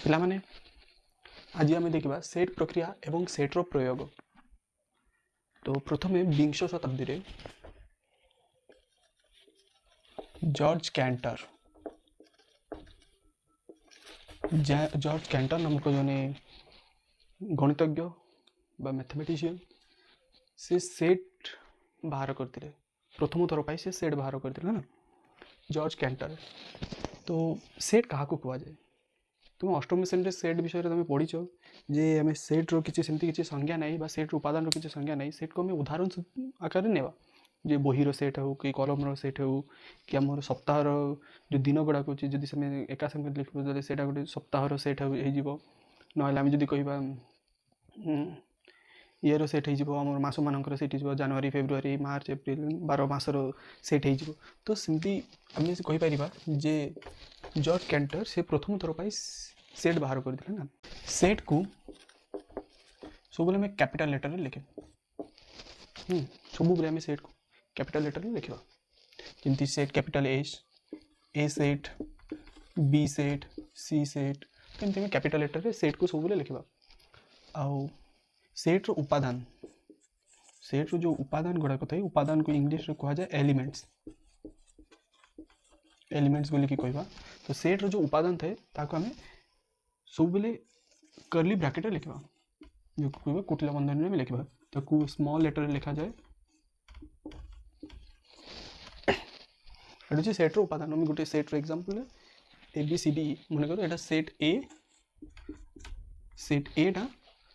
पिलामाने आज आम देखा सेट प्रक्रिया एवं सेट्र प्रयोग। तो प्रथमे विंश शताब्दी जॉर्ज कैंटर नामक जने गणितज्ञ बा मैथमेटिशियन से सेट बाहर करते प्रथम थर पर से सेट बाहर करते ना जॉर्ज कैंटर। तो सेट क्या कह जाए तुम अष्टम श्रेणी सेट विषय में तुम पढ़ीच जे आम सेट्र किसी सेमती किसी संज्ञा ना सेट्र उपादान किसी संज्ञा ना सेट को आम उदाहरण आकार में नेवा जे बहीर सेट हो कि कलम सेट हो कि आम सप्ताह जो दिन गुड़ाक अच्छे जब से एका संगे लिखा से गोटे सप्ताह सेट हो ना जब कह ईयर सेट हो मस मानकर सेट हो जनवरी फेब्रुआरी मार्च एप्रिल 12 मासर सेट हो तो सेमती आम कहीपर जे जॉर्ज कैंटर से प्रथम थर पर सेट बाहर करते ना सेट को सब आम कैपिटल लेटर में लिखे सब आम सेट को कैपिटल लेटर में लिखा जमी set capital S A set B set C set तो कैपिटल लेटर में सेट को सब लिखा आउ सेट्र उपादान सेट्र जो उपादान गुड़ाक थे उपादान को इंग्लीश कह जाए एलिमेंट्स बोली कि कहवा। तो सेट्र जो उपादान थे ताको आमे सब बेले कर्ली ब्रैकेट लिखा जो कहवा कुटिला बंधन में लिखा तो स्मॉल लेटर लिखा जाए ये सेट्र उपादान आम गोटे सेट्र example A B C D मन कर एटा सेट एटा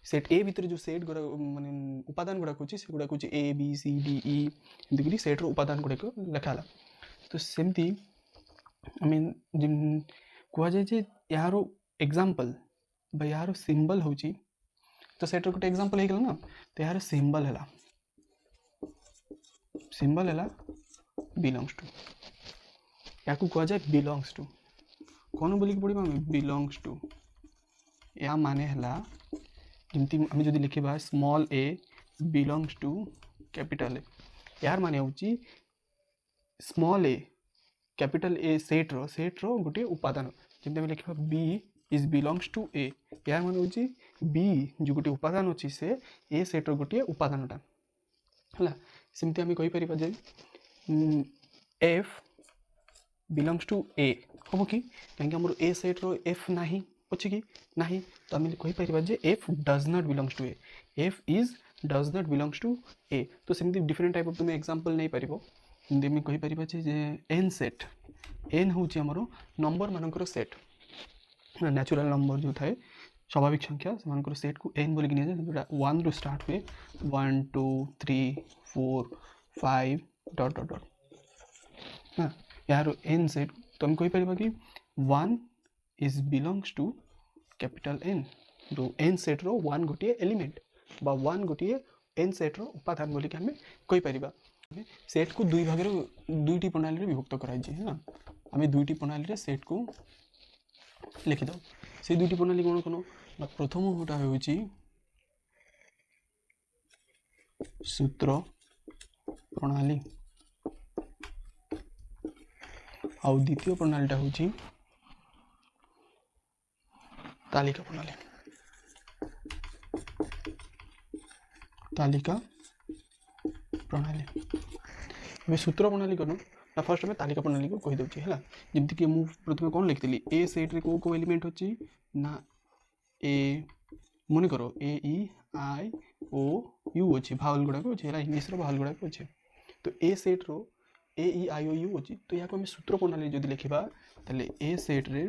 सेट ए भितर जो सेट गुड़ा माने उपादान गुड़ाक अच्छे से गुड़ाक ए बी सी डी ई एमती सेट्र उपादान गुड़ाक लिखाला। तो सेमती आम कह जाए यार एग्जांपल बा यार सिंबल हो तो सेट्र गोटे एग्जांपल हो गला ना तो यार सिंबल है बिलोंग्स टू या कह जाए बिलोंग्स टू कौन बोलिक पड़ा बिलोंग्स टू या माने है जमती आम जो लिखा small A belongs to capital A यार माने हूँ स्मॉल ए कैपिटल ए सेट्र गोटे उपादान जमी आम लिखा बी इज बिलोंग्स टू ए यार मान हूँ बी जो गोटे उपादान अच्छी से ए सेट्र गोटे उपादानटा है सेमती आम कहीपर जे एफ बिलोंग्स टू ए हम कि कहीं ए सेट्र एफ ना अच्छे कि ना तो आम कहीपर जे F does not belongs to A F is does not belongs to A. तो सेमती डिफरेंट टाइप ऑफ तुम एग्जांपल नहीं पार आम कहीपर जे एन सेट एन हूँ आमर नंबर मानकर सेट नेचुरल नंबर जो थाए स्वाभाविक संख्या से सेट को एन बोलिक नहीं जाए 1 रू स्टार्ट हुए 1 2 3 4 5 डॉट डॉट डॉट हाँ यार एन सेट तो हम कहीपर कि 1 is belongs to capital N तो एन सेट्र 1 गोटे एलिमेंट बा 1 गोटे एन सेट्र उपादान बोलिक आम कहीपर सेट को दुई भाग दुईटी प्रणाली विभक्त कराई है आम दुईटी प्रणाली सेट को लिखिद से दुईटी प्रणाली कौन कौन प्रथम गोटा हूँ सूत्र प्रणाली आउ द्वितीय प्रणालीटा हूँ तालिका प्रणाली हमें सूत्र प्रणाली कौन ना फर्स्ट आम तालिका प्रणाली को कहीदे है जमती कि मुझे प्रथम कौन लिखी ए सेट्रे कौ कौ एलिमेंट अच्छी ना ए मन कर ए ई आई ओ यू अच्छी भावल गुड़ाक अच्छे है इंग्लीश भावल गुड़ाक अच्छे तो ए सेट्र ए ई आई ओ यू अच्छी तो या आम सूत्र प्रणाली जो लिखा ए सेट्रे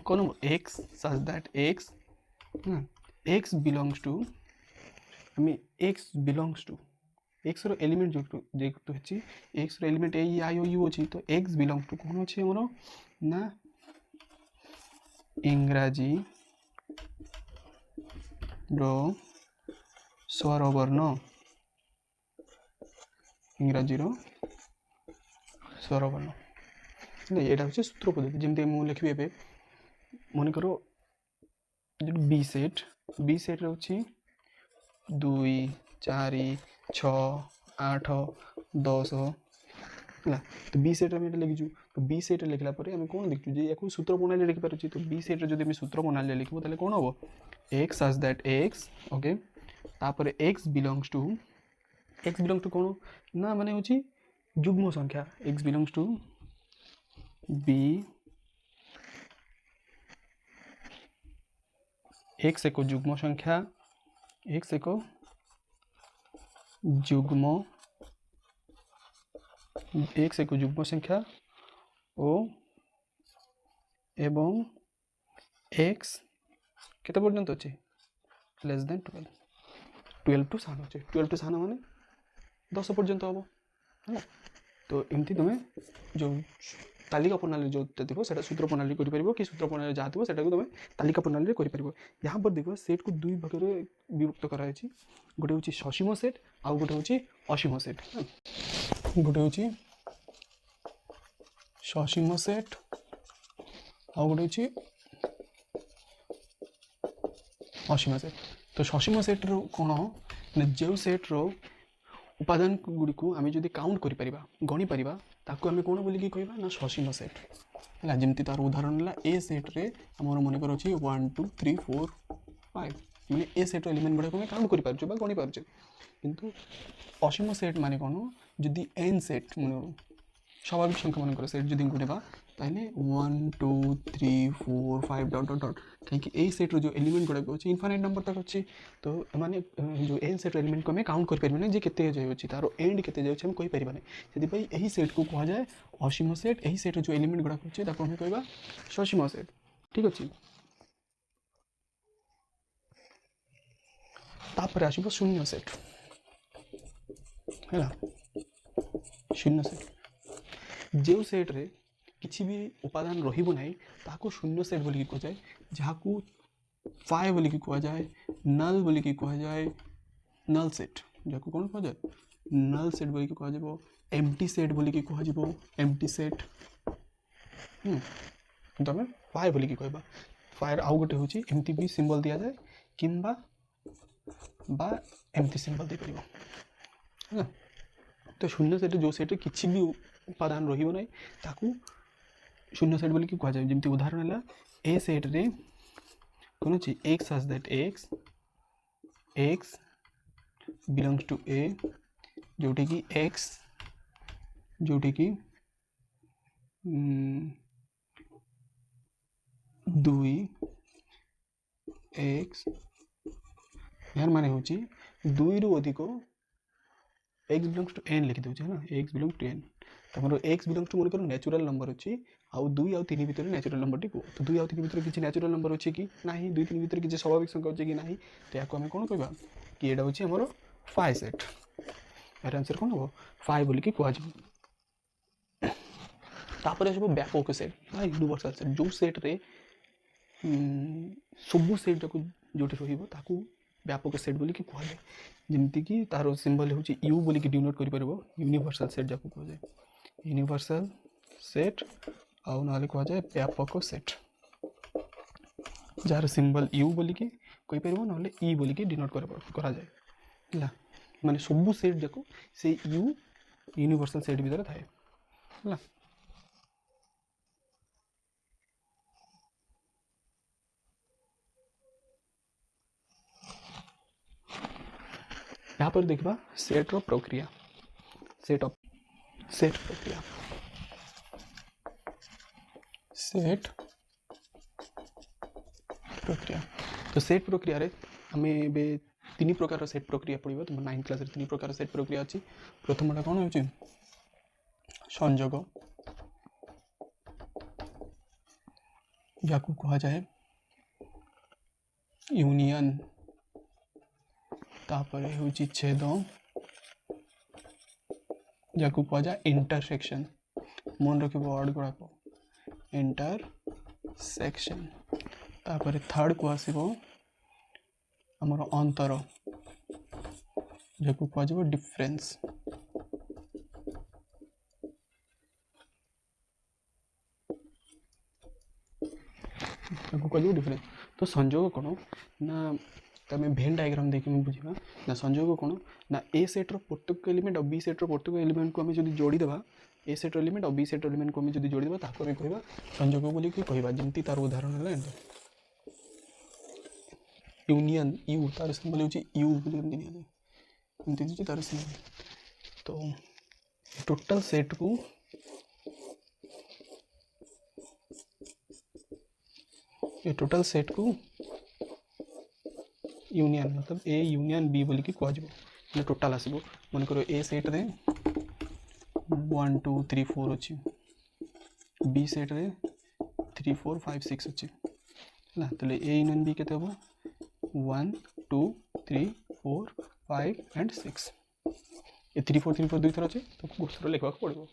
कौन X such that X belongs to आम एक्स बिलोंग्स टू एक्स रो एलिमेंट जो अच्छी एक्स रो element A I O U अच्छी तो एक्स बिलोंग्स टू कौन अच्छे आमर ना इंग्राजी रो स्वरवर्ण इंग्राजी रो स्वरवर्ण यहाँ हूँ सूत्र पद्धति जमी मुझे लिखी ए मन कर बी सेट अच्छी 2 4 6 8 10 है। तो बी सेट आम लिखिचु तो बी सेट लिखला आम कौन देखु जे या सूत्र प्रणाली लिखिपारे तो बी सेट जो सूत्र प्रणाली लिखू तो कौन हम X such that X okay तापर एक्स बिलोंग्स टू कौन ना माने होची युग्म संख्या X belongs to B X एक युग्म संख्या एक्स एक युग्म एक्स एक युग्म संख्या ओ एवं एक्स केते पर्यंत अच्छे लेस देन 12 टू सान अच्छे 12 टू सान माने 10 पर्यंत हम है तो एमती तुम्हें जो तालिका प्रणाली जो थी से सूत्र प्रणाली कर कि सूत्र प्रणाली जहाँ थी से तुम तालिका प्रणाली कर यहाँ पर देख सेट को दुई भाग में विभक्त कराई गोटे हूँ ससीम सेट आउ गोटे हूँ असीम सेट गोटे हूँ ससीम सेट आउ गोटे हूँ असीम सेट तो ससीम सेट कौन जो सेट रो उपादान गुड़िक आम जो काउंट कर गणिपर ताकू आम कौन बोलिकी कहवा ना ससीम सेट है जमी तार उदाहरण है ए सेट्रे आम मनकर अच्छी 1 2 3 4 5 मैंने ए सेट्र एलिमेंट गुड़ाक आम काउंट कर गणिपारे किंतु असीम सेट माने कौन जदि एन सेट मन स्वाभाविक संख्या मान सेट जब गुणवा ताहले 1 2 3 4 5 डट डट डट कहीं सेट्र जो एलिमेंट गुड़ाक अच्छे इनफाइनाइट नंबर तक अच्छे तो माने जो एन सेट्र एलिमेंट को आम काउंट करें जे केते जाए तार एंड केते जाए आम कहीपर ना से यही सेट को कह जाए असीम सेट यही सेट्र जो एलिमेंट गुड़ाक अच्छे आम कहवा ससीम सेट ठीक अच्छे तापर आसब शून्य सेट है शून्य सेट जो सेट्रे किसी भी उपादान रही ताको शून्य सेट बोलिकी कह जाए जहाँ को फाइव बोलिकी कह जाए नल बोलिकी कह जाए नल सेट जहाँ को कौन कह जाए नल सेट बोलिकी कह जाए एम्प्टी सेट बोलिकी कह जाए एम्प्टी सेट तो आम फाइव बोलिकी कहबा फायर आउ गोटे हूँ एमती भी सिंबल दि जाए किंबा बा एमती सिंबल दे पार है तो शून्य सेट जो सेट किसी भी उपादान रही ना ताकू शून्य सेट बोलिकी कह जाए जमी उदाहरण है ए सेट रे कौन अच्छे X such that X X belongs to A जोटी की एक्स जोटी की दुई एक्स यार माने हूँ दुई रु अधिक एक्स बिलोंग्स टू एन लिखी दूचे ना एक्स बिलोंग्स टू एन तुम एक्स बिलोंग्स टू मन नेचुरल नंबर अच्छी आउ दुई आउ तीन भितर नेचुरल नंबर टी तो दुई आउ तीन भितर किसी नेचुरल नंबर अच्छे कि ना दुई तीन भितर किसी स्वाभाविक संख्या अच्छे कि ना तो या आम कौन कहवा कि यहाँ हूँ आमर फाइव सेट यार आंसर कौन हम फाइव बोलिकी कह तापर आसब व्यापक सेट यूनिवर्सल सेट जो सेट्रे सबू सेट जाक जो रही व्यापक सेट बोलिकी कह जाए जमीक तार सिंबल हूँ यू बोलिकी डिनोट कर यूनिवर्सल सेट जाक कह जाए यूनिवर्सल सेट आउ ना कह जाए व्यापक सेट जार सिंबल यू बोलिकी कहीपर ना ई बोलिकी डिनोट करा जाए है माने सबू सेट जाक से यू यूनिवर्सल सेट भीतर थाए है यहाँ पर देखा सेट रो प्रक्रिया सेट प्रक्रिया सेट प्रक्रिया तो सेट प्रक्रिया रे आम ए तीन प्रकार सेट प्रक्रिया पढ़ा तुम 9th क्लास तीन प्रकार सेट प्रक्रिया अच्छी प्रथमटा कौन हो संयोग या कह जाए यूनियन तापर हूँ छेद या कह जाए इंटरसेक्शन मन रख वर्ड गुड़ाक इंटरसेक्शन तापर थर्ड को आसब आमर अंतर या कह डिफरेंस कह डिफरेंस तो संयोग कौन ना तो आम भेन डायग्राम देखिए बुझा ना संयोग कौन ना ए सेट्र प्रत्येक एलिमेंट और बी सेट्र प्रत्येक एलिमेंट को आम जो जोड़ीदेवा ए सेट्र एलिमेंट और बी सेट्र एलिमेंट को आम जो जोड़ीदेवा ताको आम कहवा संयोग बोली कहवा जमती तार उदाहरण है यूनियन यू तार सिंबल होची यू बोली तार सिंबल। तो टोटल सेट को ये टोटल सेट को यूनियन मतलब ए यूनियन बी बोलिकी कह टोटाल आसो मन कर ए सेट रे 1 2 3 4 अच्छी बी सेट रे 3 4 5 6 अच्छी है तो ए यूनियन बी केते हबो 1 2 3 4 5 एंड 6 ये 3 4 3 4 दुई थर अच्छे तो गोटे थर लिखा पड़ो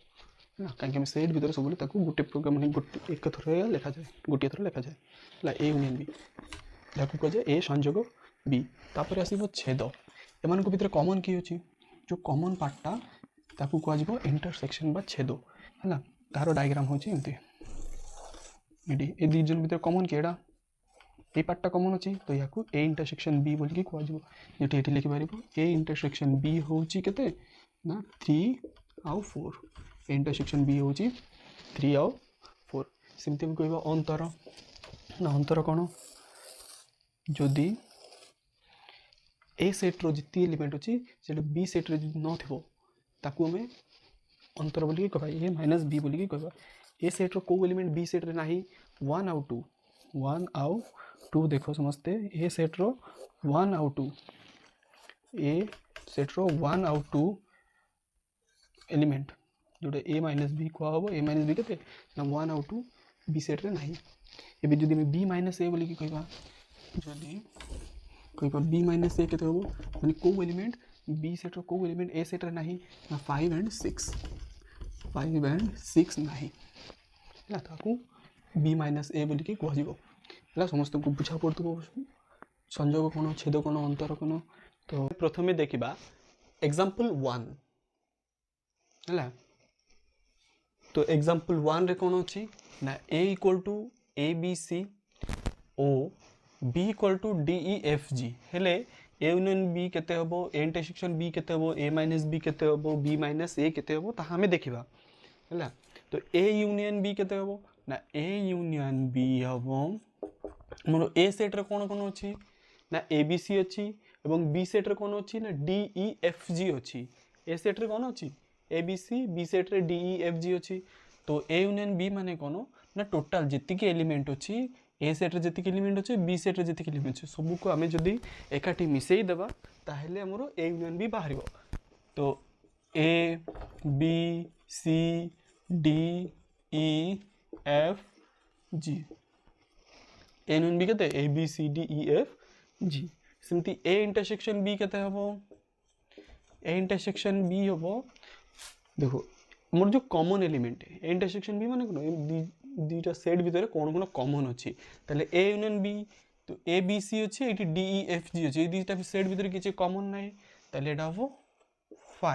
ना कहीं सेट भर सब गोटे प्रोग्राम गोटे एक थर लिखा जाए गोटे थर लिखा जाए है ए यूनियन बी या कहुए ए संयोग बी तापर आसो छेद एम भर कमन किए अच्छी जो कमन पार्टा ताकू कह इंटरसेक्शन बा छेद है तार डायग्राम होती ए दी जन भर कमन किए ये पार्टा कमन अच्छी तो या ए इंटरसेक्शन बी बोलिकी कह जो लिखिपर ए इंटरसेक्शन बी हूँ के ना 3 आउ 4 ए इंटरसेक्शन बी हूँ 3 आउ 4 सेमती कह अंतर ना अंतर कौन जदि ए सेट्र जितनी एलिमेंट अच्छी से बी सेट्रे नथिबो ताकू आम अंतर बोलिकी कह ए माइनस बी बोलिकी कह ए सेट्र कौ एलिमेंट बी सेट्रे ना 1 आउ 2 देख समस्ते ए सेट्र 1 आउ 2 ए सेट्र 1 आउ 2 एलिमेंट जोटा ए माइनस बी कहब ए माइनस बी के 1 आउ 2 बी सेट्रे ना ए जब बी माइनस ए बोलिकी कहवा जदि कह बी माइनस ए के मैंने कौ एलिमेंट बी सेट्र कौ एलिमेंट ए सेट्रे ना 5 एंड 6 ना ताकू बी माइनस ए बोलिकी कह समस्त को बुझा पड़ो संयोग कौन छेद कौन अंतर कौन। तो प्रथम देखा एग्जांपल 1 है तो एग्जांपल 1 रे कौन अच्छी ना A equal to A B C ओ B equal to D E F G हेले ए यूनियन बी केते हबो ए इंटरसेक्शन बी केते हबो ए माइनस बी केते हबो बी माइनस ए केते हबो ता हमें देखिबा हैला। तो ए यूनियन बी केते हबो ना ए यूनियन बी हबो मोर ए सेट रे कोन कोन अछि ना ए बी सी अछि एवं बी सेट रे कोन अछि ना डी ई एफ जी अछि ए सेट रे कोन अछि A B C B set रे डी ई एफ जी अछि। तो ए यूनियन बी माने कोन ना टोटल जितिके एलिमेंट अछि ए सेट रे जितिके एलिमेंट अछि बी सेट रे जितिके एलिमेंट अछि सब को हमें जदी एकाठी मिसेई देबा ताहेले हमरो ए यूनियन बी बाहरिबो। तो A B C D E F G A union B केते A B C D E F G सिमती ए इंटरसेक्शन बी केते हबो ए इंटरसेक्शन बी हबो देखो मोर जो कॉमन एलिमेंट है ए इंटरसेक्शन बी माने कोन दीटा सेट भीतर कौन कौन कॉमन अच्छी ताले ए यूनियन बी तो ए बी सी अच्छी ये डी ई एफ जी अच्छी दीटा सेट भीतर किसी कॉमन ना ताले एटा हम 5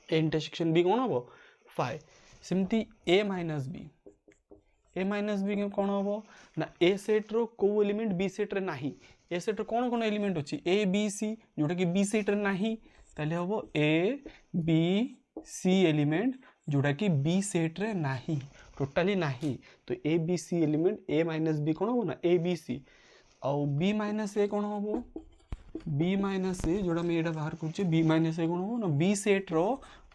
ए इंटरसेक्शन बी कौन हम 5 सेमती ए माइनस बी कौन हम ना ए सेट रो को एलिमेंट बी सेट रे नाही ए सेट रो कौन कौन एलिमेंट अच्छी ए बी सी जोटा कि बी सेट रे नाही ताले हम ए बी सी एलिमेंट जोटा कि बी सेट रे नाही टोटाली नाही। तो A B C element A minus B कौन हम ना ए बी सी आउ बी माइनस ए कौन हम बी माइनस ए जोड़ा मैं बाहर कर बी माइनस ए कौन हम ना बी सेट रो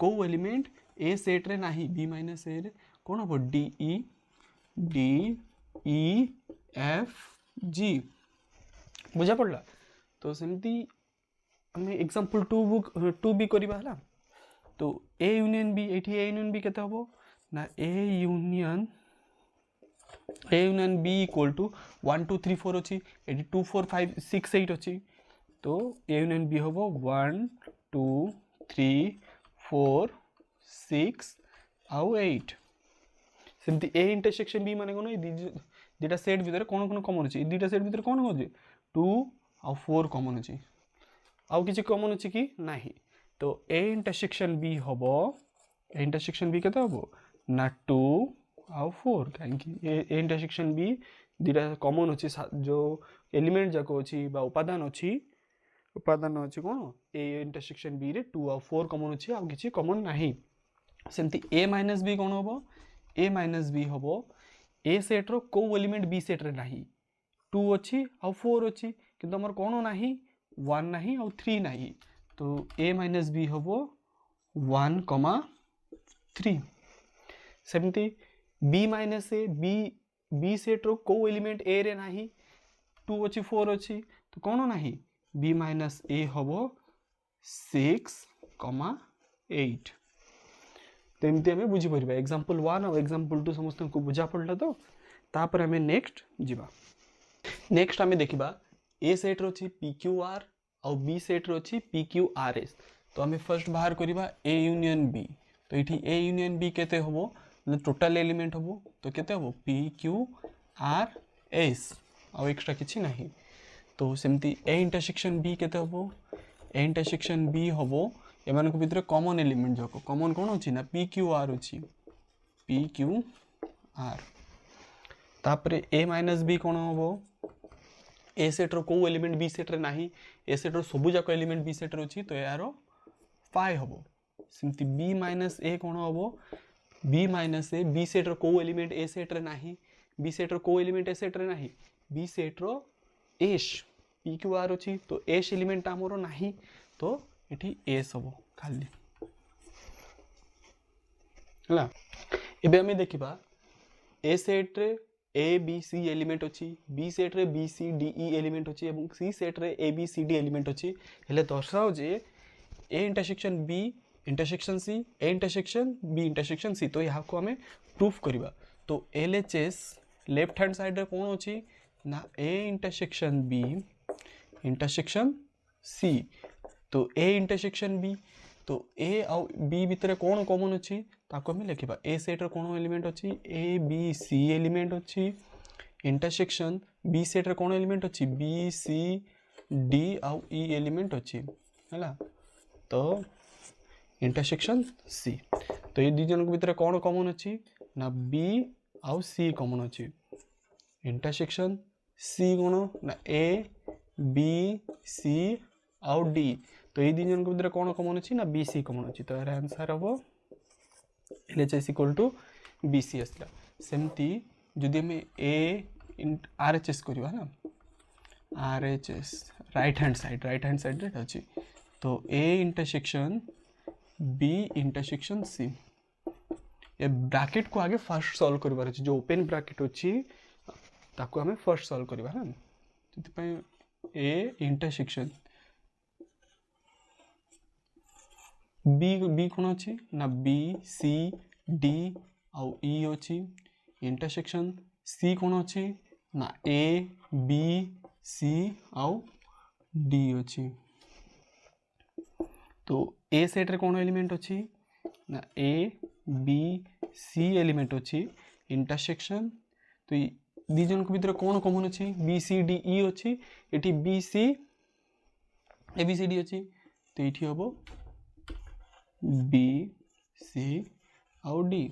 को एलिमेंट ए सेट रे नाही बी माइनस ए रे कौन हम डी ई एफ जी बुझा पड़ला। तो सेमती हमें एग्जांपल 2 भी करबा हला। तो ए यूनियन बी एठी ए यूनियन बी केते हबो ना A union B equal to 1 2 3 4 अच्छी एटी 2 4 5 6 8 अच्छी। तो ए यूनियन बी हम 1 2 3 4 6 आउ 8 सेमती ए इंटरसेक्शन बी माने कोन दीटा सेट भीतर कौन कौन कॉमन अच्छी दीटा सेट भीतर कौन कौन 2 आउ 4 कॉमन अच्छी आउ किसी कॉमन अच्छी कि नहीं। तो ए इंटरसेक्शन बी हम ए इंटरसेक्शन बी केते हम ना 2 आउ 4 कहीं ए इंटरसेक्शन बी दुटा कॉमन अच्छी जो एलिमेंट जाक अच्छी उपादान अच्छी कौन ए इंटरसेक्शन बी रे 2 और 4 कॉमन अच्छी आ किसी कॉमन नहीं सेमती ए माइनस बी कौन हम ए माइनस बी हम ए सेट रो को एलिमेंट बी सेट रे नहीं 2 अच्छी आ 4 अच्छी किंतु हमर कौन नहीं 1 नहीं और 3 नहीं तो ए माइनस बी हम 1,3 सेमती B minus A B set रो को एलिमेंट ए रे नहीं 2 अच्छी 4 अच्छी तो कौन नहीं बी माइनस ए हम 6,8 तो एमती आम बुझीपर एग्जांपल 1 और एग्जांपल 2 समस्त को बुझा पड़ा तो तापर आम नेक्स्ट जीवा नेक्स्ट आम देखा ए सेट रे पी क्यू आर और बी सेट रे पी क्यू आर एस तो आम फर्स्ट बाहर करवा ए यूनियन बी तो ये ए यूनियन बी केते हम टोटाल एलिमेंट हम तो केते हम पी क्यू आर एस और एक्स्ट्रा किसी ना तो सेमती ए इंटरसेक्शन बी केते हम ए इंटरसेक्शन बी हम एमान भितर कॉमन एलिमेंट जाक कॉमन कौन अच्छी ना पी क्यू आर अच्छी पी क्यू आर तापरे ए माइनस बी कौन हम ए सेट रो को एलिमेंट बी सेट रे नाही ए सेट रो सबु जाक एलिमेंट बी सेट रे अछि तो यार 5 हम सेमती बी माइनस ए कौन हम B minus A B set रो को एलिमेंट ए सेट रे नाही बी सेट रो को एलिमेंट ए सेट रे नाही B set rho S P Q R अच्छी तो एस एलिमेंट आमर नाही तो ये एस हम खाली है एबे हमें देखा ए सेट रे ए बी सी एलिमेंट अच्छी बी सेट रे B C D E element अच्छी और सी सेट रे A B C D element अच्छी हेले दर्शाओ जे A intersection B intersection C A intersection B intersection C तो यहाँ को हमें प्रूफ करवा तो L H S left hand side रे कौन अच्छी ना A intersection B intersection C तो ए इंटरसेक्शन बी तो ए और बी भितर कौन कॉमन अच्छी ताको हमें लिखा ए सेट रे कौन एलिमेंट अच्छी ए बी सी एलिमेंट अच्छी इंटरसेक्शन बी सेट रे कौन एलिमेंट अच्छी बी सी डी आउ ई एलिमेंट अच्छी है तो इंटरसेक्शन सी तो ये दीजन भितर कौन कॉमन अच्छी ना बी आउ सी कॉमन अच्छी इंटरसेक्शन सी कौन ना ए बी सी आउ डी तो ये दिन भितर कौन कॉमन अच्छी ना बी सी कॉमन अच्छी तो यार आंसर हम L H S equal to B C आसला सेमती जदि आम ए आर एच एस करवा ना R H S right hand side रे अच्छी तो A intersection B intersection C A bracket को आगे फर्स्ट सॉल्व करवार अच्छी जो ओपन ब्रैकेट अच्छी ताको हमें फर्स्ट सॉल्व करवा ना ए इंटरसेक्शन बी बी कौन अच्छी ना बी सी डी आउ ई अच्छी इंटरसेक्शन सी कौन अच्छी ना ए बी सी आउ डी अच्छी तो ए सेट रे कौन एलिमेंट अच्छी ना ए बी सी एलिमेंट अच्छी इंटरसेक्शन तो दीजन को भितर कौन कॉमन अच्छी बी सी डी ई अच्छी ये B C A B C D अच्छी तो ये हम बी सी आउ डी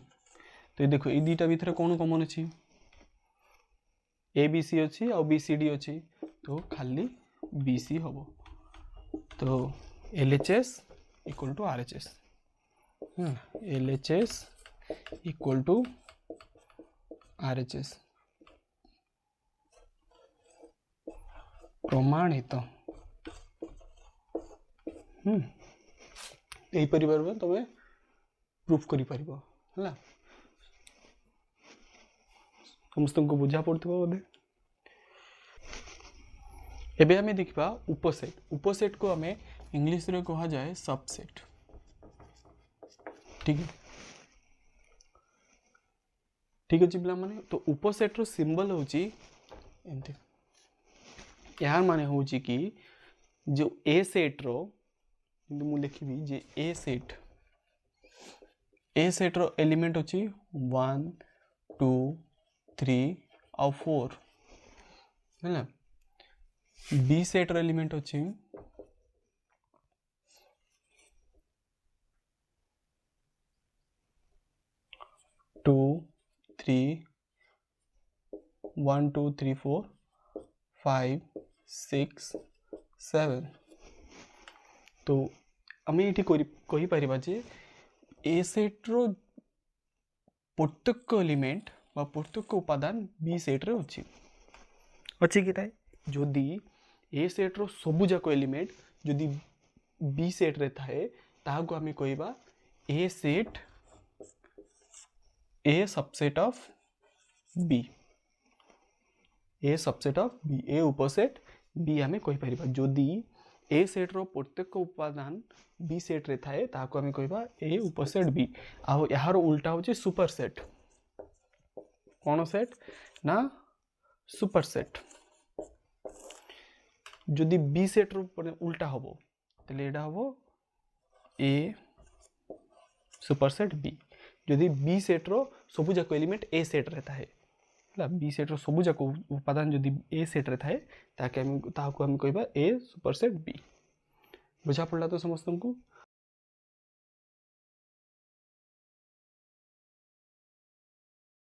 तो ये देखो ये दुटा भितर कौन कॉमन अच्छी ए बी सी अच्छी और बी सी डी अच्छी तो खाली बी सी हम तो L H S equal to R H S L H S equal to R H S प्रमाणित यही परिवार तुम प्रूफ कर समस्त को बुझा पड़ो बोधे एबे हमें देखा उपसेट को हमें इंग्लिश रे कहा जाए सबसेट ठीक अच्छे पिला माने तो उपसेट रो सिंबल होची एमती यार माने होची कि जो ए सेट रो मु लिखी जे ए सेट रो एलिमेंट होची 1 2 3 और 4 है ना बी सेट रो एलिमेंट होची 2 3 1 2 3 4 5 6 7 तो आम ये कहीपर जे ए सेट रो प्रत्येक एलिमेंट बा प्रत्येक उपादान बी सेट रे अच्छी कि थाए जदि ए सेट रो सबु जाक एलिमेंट जदि बी सेट रे थाए ताहाको आमे कहबा A set A subset of B A subset of B A उपसेट बी आमे कहि परिबा जदि ए सेट रो प्रत्येक उपादान बी सेट रे थाए ताहाको आमे कहबा ए उपसेट बी आ यार उल्टा होचे सुपर सेट कौन सेट ना सुपर सेट जदि बी सेट रो उल्टा होबो तले एडा होबो ए सुपर सेट बी जदि बी सेट रो सबु जाक एलिमेंट ए सेट रे थाए बी सेट रो सबु जाक उपादान जदि ए सेट रे थाए ताको हम कहबा ए सुपर सेट बी बुझा पड़ला तो समस्त को।